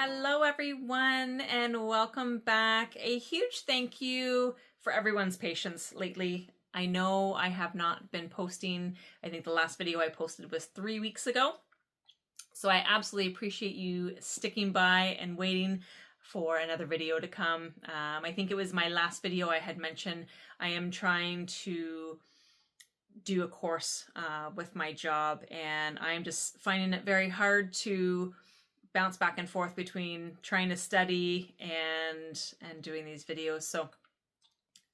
Hello everyone and welcome back. A huge thank you for everyone's patience lately. I know I have not been posting. I think the last video I posted was 3 weeks ago. So I absolutely appreciate you sticking by and waiting for another video to come. I think it was my last video I had mentioned I am trying to do a course with my job, and I'm just finding it very hard to bounce back and forth between trying to study and doing these videos. So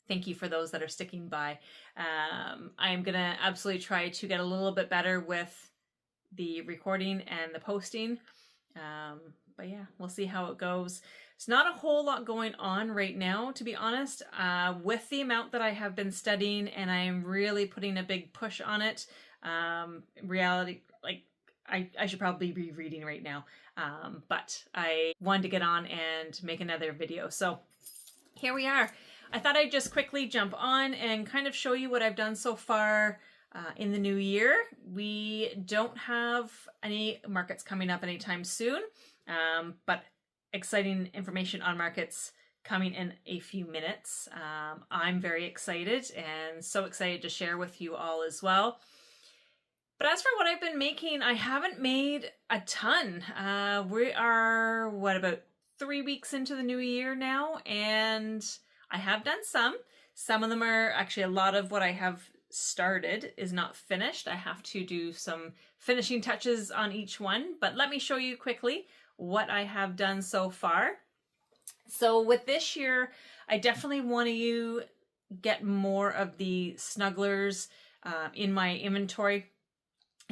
thank you for those that are sticking by. I'm gonna absolutely try to get a little bit better with the recording and the posting. But yeah, we'll see how it goes. It's not a whole lot going on right now, to be honest, with the amount that I have been studying, and I am really putting a big push on it. Reality, like, I should probably be reading right now, but I wanted to get on and make another video. So here we are. I thought I'd just quickly jump on and kind of show you what I've done so far in the new year. We don't have any markets coming up anytime soon, but exciting information on markets coming in a few minutes. I'm very excited and so excited to share with you all as well. But as for what I've been making, I haven't made a ton. We are, about 3 weeks into the new year now, and I have done some. Some of them are actually, a lot of what I have started is not finished. I have to do some finishing touches on each one, but let me show you quickly what I have done so far. So with this year, I definitely want to get more of the snugglers in my inventory.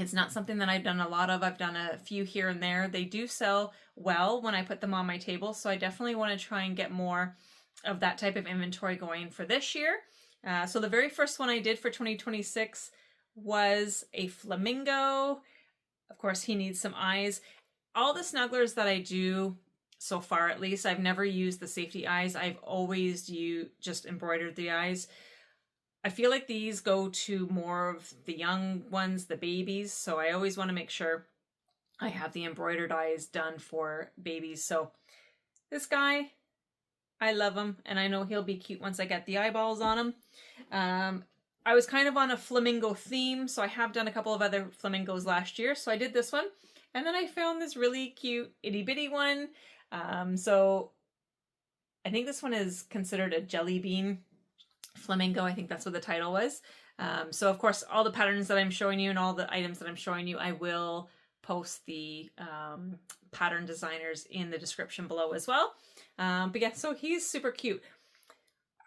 It's not something that I've done a lot of. I've done a few here and there. They do sell well when I put them on my table, so I definitely want to try and get more of that type of inventory going for this year. So the very first one I did for 2026 was a flamingo. Of course, he needs some eyes. All the snugglers that I do so far, at least, I've never used the safety eyes. I've always just embroidered the eyes. I feel like these go to more of the young ones, the babies, so I always want to make sure I have the embroidered eyes done for babies. So this guy, I love him, and I know he'll be cute once I get the eyeballs on him. I was kind of on a flamingo theme, so I have done a couple of other flamingos last year, so I did this one, and then I found this really cute itty bitty one. So I think this one is considered a jelly bean flamingo. I think that's what the title was. So of course, all the patterns that I'm showing you and all the items that I'm showing you, I will post the pattern designers in the description below as well. But yeah, so he's super cute.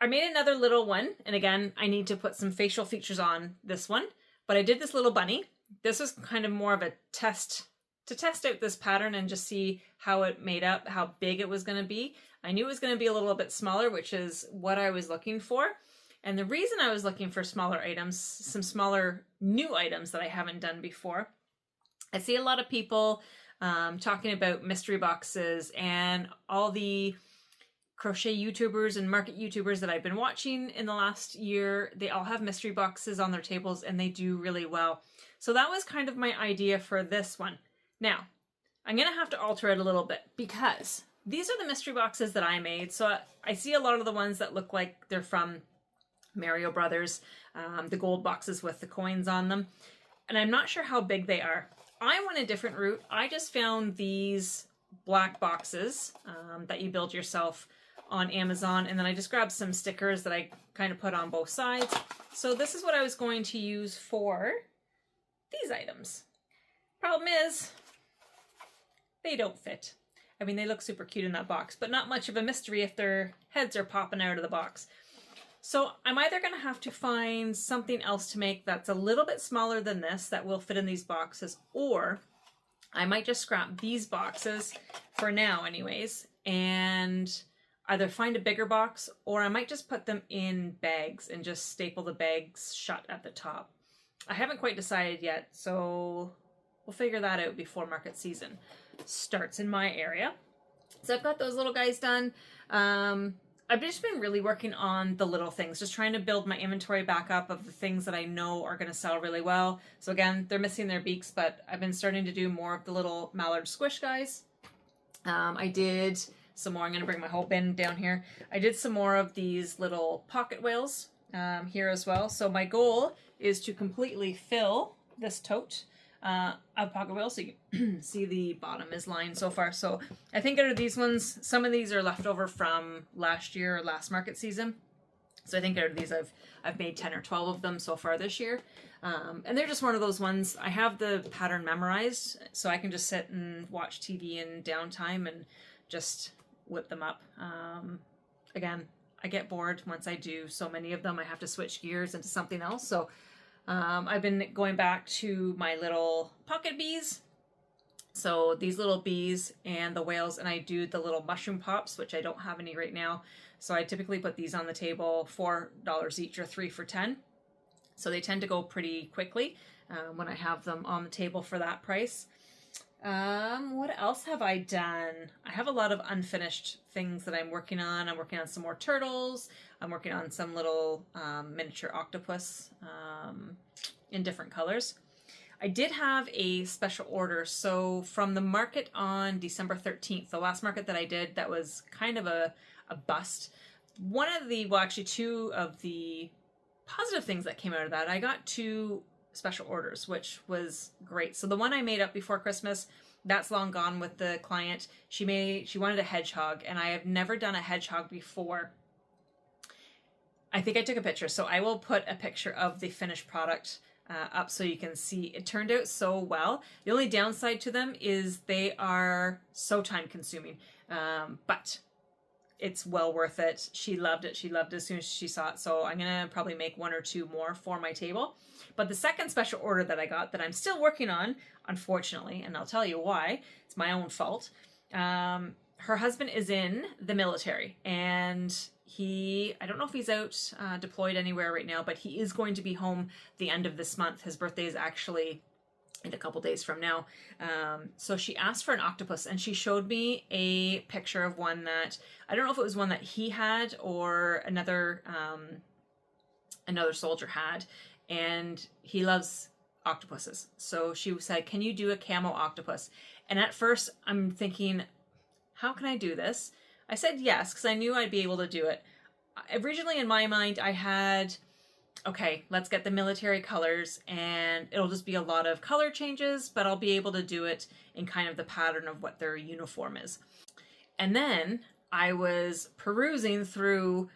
I made another little one, and again, I need to put some facial features on this one, but I did this little bunny. This was kind of more of a test to test out this pattern and just see how it made up, how big it was going to be. I knew it was going to be a little bit smaller, which is what I was looking for. And the reason I was looking for smaller items, some smaller new items that I haven't done before, I see a lot of people talking about mystery boxes, and all the crochet YouTubers and market YouTubers that I've been watching in the last year, they all have mystery boxes on their tables and they do really well. So that was kind of my idea for this one. Now, I'm going to have to alter it a little bit because these are the mystery boxes that I made. So I see a lot of the ones that look like they're from Mario Brothers, the gold boxes with the coins on them, and I'm not sure how big they are. I went a different route. I just found these black boxes that you build yourself on Amazon, and then I just grabbed some stickers that I kind of put on both sides. So this is what I was going to use for these items. Problem is, they don't fit. I mean, they look super cute in that box, but not much of a mystery if their heads are popping out of the box. So I'm either going to have to find something else to make that's a little bit smaller than this that will fit in these boxes, or I might just scrap these boxes for now anyways, and either find a bigger box, or I might just put them in bags and just staple the bags shut at the top. I haven't quite decided yet, so we'll figure that out before market season starts in my area. So I've got those little guys done. I've just been really working on the little things, just trying to build my inventory back up of the things that I know are going to sell really well. So again, they're missing their beaks, but I've been starting to do more of the little Mallard Squish guys. I did some more. I'm going to bring my whole bin down here. I did some more of these little pocket whales here as well. So my goal is to completely fill this tote of pocket whales, so you can see the bottom is lined so far. So I think out of these ones, some of these are left over from last year or last market season. So I think out of these I've made 10 or 12 of them so far this year. And they're just one of those ones. I have the pattern memorized, so I can just sit and watch TV in downtime and just whip them up. Again, I get bored once I do so many of them. I have to switch gears into something else. So I've been going back to my little pocket bees. So these little bees and the whales, and I do the little mushroom pops, which I don't have any right now. So I typically put these on the table, $4 each or 3 for $10. So they tend to go pretty quickly when I have them on the table for that price. What else have I done? I have a lot of unfinished things that I'm working on. I'm working on some more turtles. I'm working on some little miniature octopus in different colors. I did have a special order. So from the market on December 13th, the last market that I did, that was kind of a bust. One of the, well, actually 2 of the positive things that came out of that, I got 2 special orders, which was great. So the one I made up before Christmas, that's long gone with the client. She wanted a hedgehog, and I have never done a hedgehog before. I think I took a picture, so I will put a picture of the finished product up so you can see. It turned out so well. The only downside to them is they are so time consuming, but it's well worth it. She loved it. She loved it as soon as she saw it. So I'm going to probably make 1 or 2 more for my table. But the second special order that I got that I'm still working on, unfortunately, and I'll tell you why, it's my own fault. Her husband is in the military, and I don't know if he's out deployed anywhere right now, but he is going to be home the end of this month. His birthday is actually in a couple days from now. So she asked for an octopus, and she showed me a picture of one that, I don't know if it was one that he had or another soldier had, and he loves octopuses. So she said, can you do a camo octopus? And at first I'm thinking, how can I do this? I said yes, because I knew I'd be able to do it. Originally in my mind, I had, okay, let's get the military colors, and it'll just be a lot of color changes, but I'll be able to do it in kind of the pattern of what their uniform is. And then I was perusing through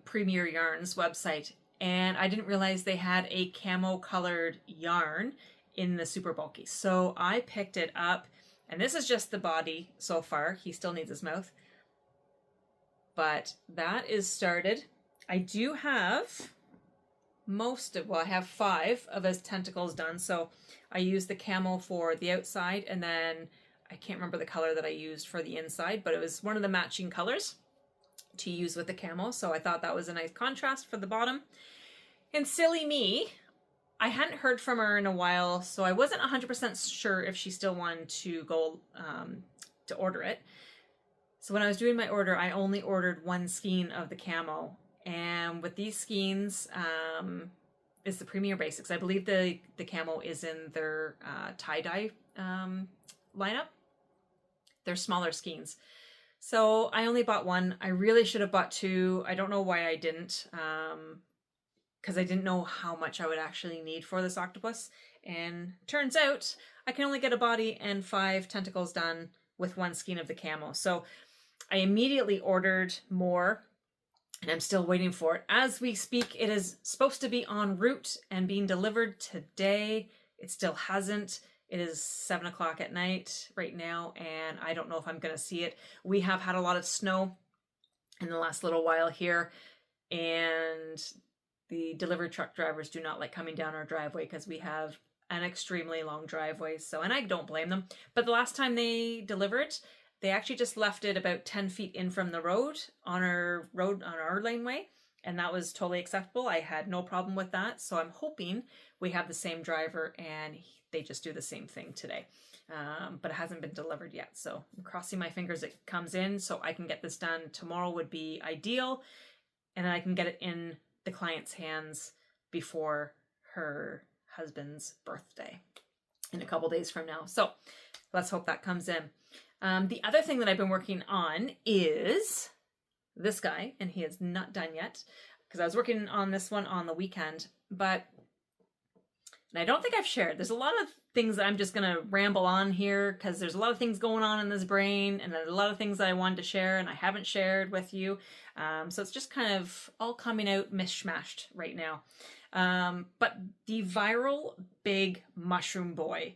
Premier Yarn's website, and I didn't realize they had a camo colored yarn in the super bulky. So I picked it up, and this is just the body so far. He still needs his mouth. But that is started. I do have I have 5 of his tentacles done. So I used the camo for the outside, and then I can't remember the color that I used for the inside, but it was one of the matching colors to use with the camo. So I thought that was a nice contrast for the bottom. And silly me, I hadn't heard from her in a while, so I wasn't 100% sure if she still wanted to go to order it. So when I was doing my order, I only ordered 1 skein of the camo. And with these skeins, it's the Premier Basics. I believe the camo is in their tie-dye lineup. They're smaller skeins. So I only bought 1. I really should have bought 2. I don't know why I didn't, because I didn't know how much I would actually need for this octopus. And turns out I can only get a body and 5 tentacles done with 1 skein of the camo. So I immediately ordered more, and I'm still waiting for it. As we speak, it is supposed to be en route and being delivered today. It still hasn't. It is 7 o'clock at night right now, and I don't know if I'm going to see it. We have had a lot of snow in the last little while here, and the delivery truck drivers do not like coming down our driveway because we have an extremely long driveway. So, and I don't blame them. But the last time they delivered, they actually just left it about 10 feet in from the road on our laneway, and that was totally acceptable. I had no problem with that. So I'm hoping we have the same driver and they just do the same thing today. But it hasn't been delivered yet. So I'm crossing my fingers it comes in so I can get this done. Tomorrow would be ideal, and then I can get it in the client's hands before her husband's birthday in a couple days from now. So let's hope that comes in. The other thing that I've been working on is this guy, and he is not done yet because I was working on this one on the weekend, but and I don't think I've shared. There's a lot of things that I'm just going to ramble on here because there's a lot of things going on in this brain, and there's a lot of things that I wanted to share and I haven't shared with you. So it's just kind of all coming out mishmashed right now. But the viral big mushroom boy,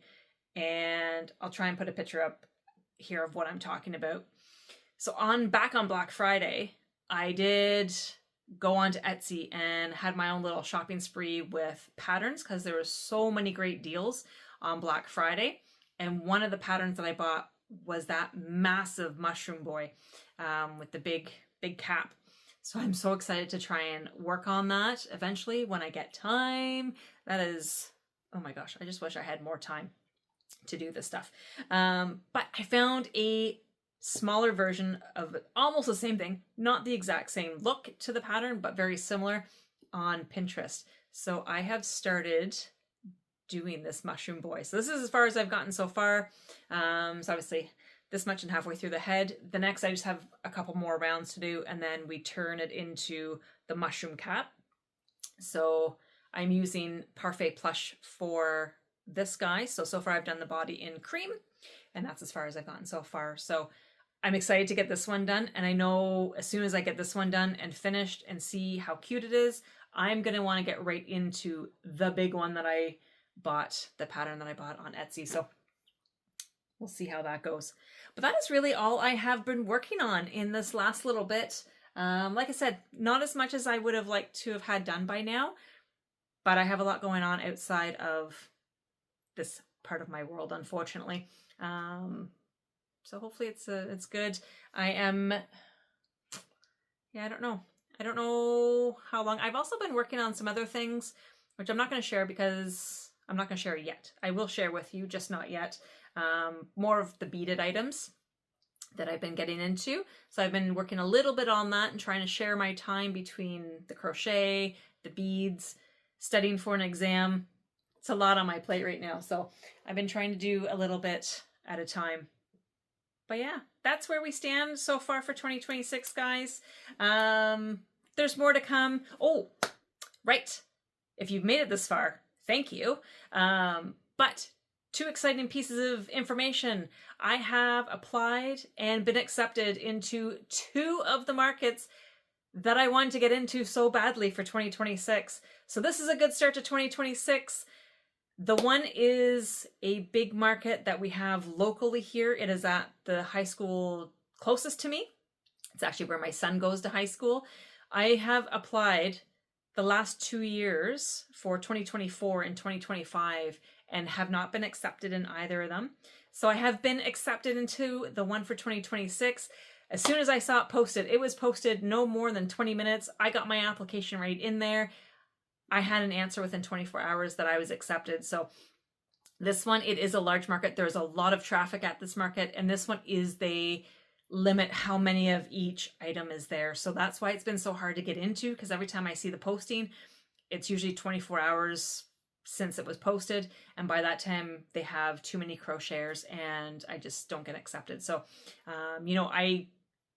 and I'll try and put a picture up here of what I'm talking about. So back on Black Friday, I did go on to Etsy and had my own little shopping spree with patterns because there were so many great deals on Black Friday. And one of the patterns that I bought was that massive mushroom boy with the big cap. So I'm so excited to try and work on that eventually when I get time. That is, oh my gosh, I just wish I had more time to do this stuff. But I found a smaller version of almost the same thing, not the exact same look to the pattern, but very similar on Pinterest. So I have started doing this mushroom boy. So this is as far as I've gotten so far. So obviously this much and halfway through the head. The next I just have a couple more rounds to do, and then we turn it into the mushroom cap. So I'm using Parfait Plush for this guy. So far I've done the body in cream, and that's as far as I've gotten so far. So I'm excited to get this one done, and I know as soon as I get this one done and finished and see how cute it is, I'm going to want to get right into the big one that I bought, the pattern that I bought on Etsy. So we'll see how that goes. But that is really all I have been working on in this last little bit. Like I said, not as much as I would have liked to have had done by now, but I have a lot going on outside of this part of my world, unfortunately. So hopefully it's good. I don't know. I don't know how long. I've also been working on some other things, which I'm not going to share because I'm not going to share yet. I will share with you, just not yet. More of the beaded items that I've been getting into. So I've been working a little bit on that and trying to share my time between the crochet, the beads, studying for an exam. It's a lot on my plate right now. So I've been trying to do a little bit at a time. But yeah, that's where we stand so far for 2026, guys. There's more to come. Oh, right. If you've made it this far, thank you. But 2 exciting pieces of information. I have applied and been accepted into 2 of the markets that I wanted to get into so badly for 2026. So this is a good start to 2026. The one is a big market that we have locally here. It is at the high school closest to me. It's actually where my son goes to high school. I have applied the last 2 years for 2024 and 2025 and have not been accepted in either of them. So I have been accepted into the one for 2026. As soon as I saw it was posted no more than 20 minutes. I got my application right in there. I had an answer within 24 hours that I was accepted. So this one, it is a large market. There's a lot of traffic at this market. And this one is they limit how many of each item is there. So that's why it's been so hard to get into, because every time I see the posting, it's usually 24 hours since it was posted. And by that time, they have too many crocheters and I just don't get accepted. So,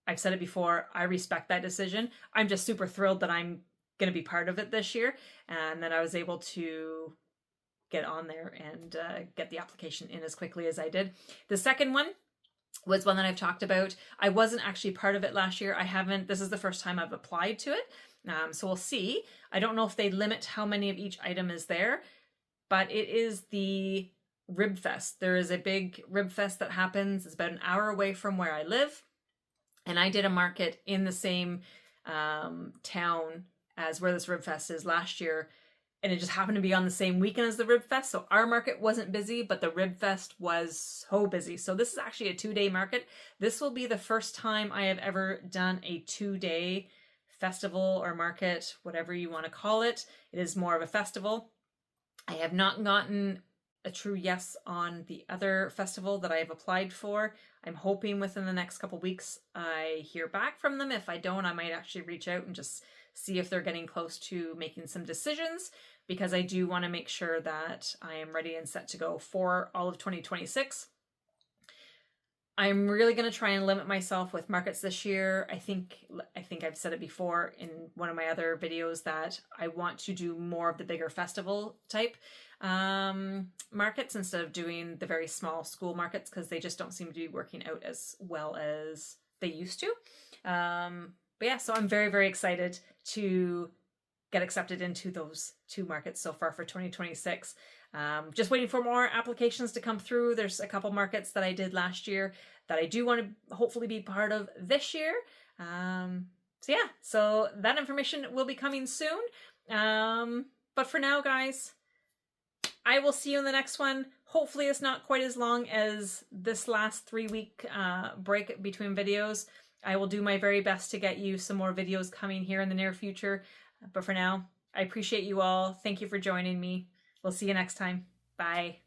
I've said it before, I respect that decision. I'm just super thrilled that I'm going to be part of it this year, and that I was able to get on there and get the application in as quickly as I did. The second one was one that I've talked about. I wasn't actually part of it last year. This is the first time I've applied to it. So we'll see. I don't know if they limit how many of each item is there, but it is the Rib Fest. There is a big Rib Fest that happens. It's about an hour away from where I live. And I did a market in the same town as where this Rib Fest is last year, and it just happened to be on the same weekend as the Rib Fest. So our market wasn't busy, but the Rib Fest was so busy. So this is actually a 2-day market. This will be the first time I have ever done a 2-day festival or market, whatever you want to call it. It is more of a festival. I have not gotten a true yes on the other festival that I have applied for. I'm hoping within the next couple weeks I hear back from them. If I don't, I might actually reach out and just see if they're getting close to making some decisions, because I do want to make sure that I am ready and set to go for all of 2026. I'm really going to try and limit myself with markets this year. I think I've said it before in one of my other videos that I want to do more of the bigger festival type markets instead of doing the very small school markets, because they just don't seem to be working out as well as they used to. But yeah, so I'm very, very excited to get accepted into those 2 markets so far for 2026. Just waiting for more applications to come through. There's a couple markets that I did last year that I do want to hopefully be part of this year. So yeah, so that information will be coming soon. But for now, guys, I will see you in the next one. Hopefully it's not quite as long as this last 3-week break between videos. I will do my very best to get you some more videos coming here in the near future. But for now, I appreciate you all. Thank you for joining me. We'll see you next time. Bye.